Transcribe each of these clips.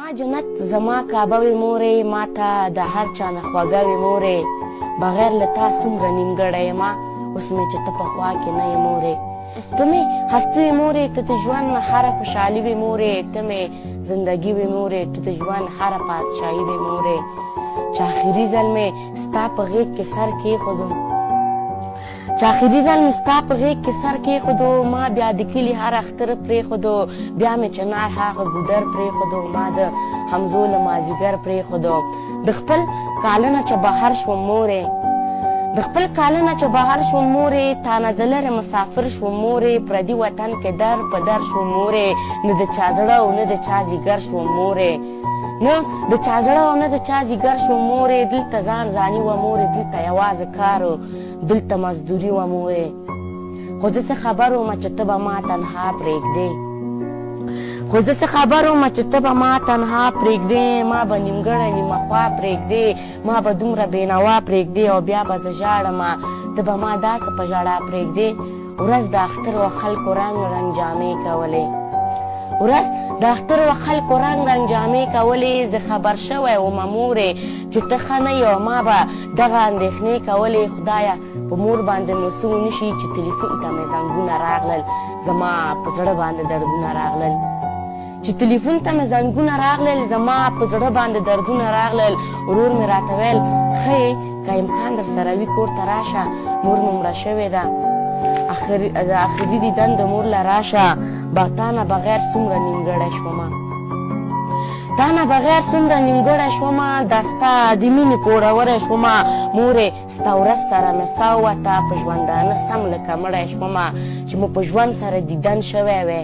زما جنت زما کعبه وې مورې، ما ته د هر چا نه خوږه وې مورې، بغیر له تا څومره نیمګړی یمه، اوس مې چې ته په خوا کې نه یې مورې. ته مې هستي وې مورې، ته د ژوند هره خوشحالي وې مورې، ته مې زندګي وې مورې، ته د ژوند هره پادشاهي وې مورې. چې آخري ځل مې ستا په غېږ کې سر کېښودو، چې آخري ځل مې ستا په غېږ کې سر کېښودو، ما بیا د کلي هر اختر پرېښودو، بیا مې چنار هغه ګودر پرېښودو، ما د حمزو له مازدیګر پرېښودو. د خپل کاله نه چې بهر شوم مورې، د خپل کاله نه چې بهر شوم مورې، تا نه زه لرې مسافر شوم مورې، پردي وطن کې در په در شوم مورې، نه د چا زړه او نه د چا ځیګر شوم مورې، نه د چا زړه او نه د چا ځیګر شوم مورې. دلته ځان ځاني وه مورې، دلته یوازې کار و دلته مزدوري وه مورې. خو زه څه خبر ومه چې ته به ما تنها پرېږدې، خو زه څه خبر ومه چې ته به ما تنها پرېږدې، ما به نیمګړی نیمه خوا پرېږدې، ما به دومره بېنوا پرېږدې، او بیا به زه ژاړمه ته به ما داسې په ژړا پرېږدې. ورځ د اختر و خلکو رنګ رنګ جامې کولې، ورځ د اختر و خلکو رنګ رنګ جامې کولې، زه خبر شوی ومه مورې چې ته ښه نه یې، او ما به دغه اندېښنې کولې. خدایه په مور باندې نو څه ونه شي چې تلیفون ته مې زنګونه راغلل، زما په زړه باندې دردونه راغلل، چې تلیفون ته مې زنګونه راغلل، زما په زړه باندې دردونه راغلل. ورور مې راته ویل ښه یې، که امکان در سره وي کور ته راشه، مور مې مړه شوې ده، آخري دیدن د مور له راشه. تا نه بغیر څومره نیمګړی شومه، تا نه بغیر څومره نیمګړی شومه، دا ستا د مینې پوړوری شومه مورې. ستا ورځ سره مې سا ووته، په ژوندانه سم لکه مړی شومه، چې مو په ژوند سره دیدن شوی وی،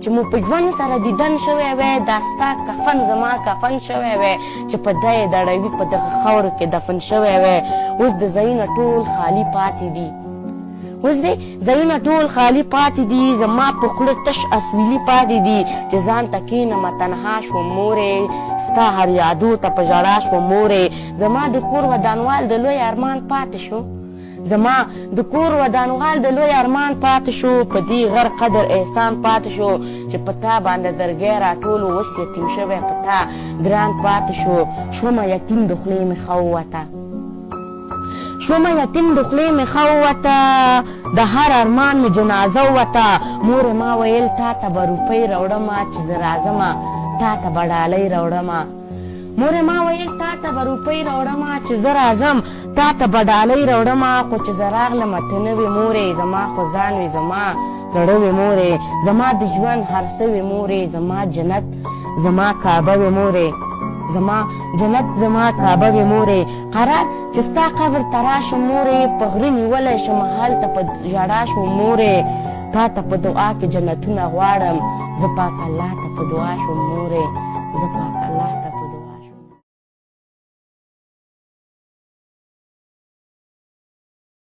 چې مو په ژوند سره دیدن شوی وی، دا ستا کفن زما کفن شوی وی، چې په ده یې دړوي په دغه خاورو کې دفن شوی وی. اوس د ځایونه ټول خالي پاتې دي، اوس دې ځایونه ټول خالي پاتې دي، زما په خوله تش اسویلي پاتې دي، چې ځان ته کښېنمه تنها شوم مورې، ستا هر یادو ته په ژړا شوم مورې. زما د کور ودانوال د لوی ارمان پاتې شو، زما د کور ودانوال د لوی ارمان پاتې شو، په دې غر قدر احسان پاتې شو، چې په تا باندې درګی راټول اوس یتیم شوی په تا ګران پاتې شو. شومه یتیم د خولې مې ښه ووته، شومه یتیم د خولې مې ښه ووته، د هر ارمان مې جنازه ووته. مورې ما ویل تا ته به روپۍ راوړمه چې زه راځمه، تا ته به ډالۍ راوړمه، مورې ما ویل تا ته به روپۍ راوړمه چې زه راځم، تا ته به ډالۍ راوړمه. خو چې زه راغلمه ته نه وې مورې، زما خو ځان وې زما زړه وې مورې، زما د ژوند هر څه وې مورې، زما جنت زما کعبه وې مورې، زما جنت زما کعبه وې مورې. قرار چې ستا قبر ته راشم مورې، په غره نیولی شم هلته په ژړا شوم مورې، تا ته په دعا کې جنتونه غواړم، زه پاک الله ته په دعا شوم مورې، زه پاک الله ته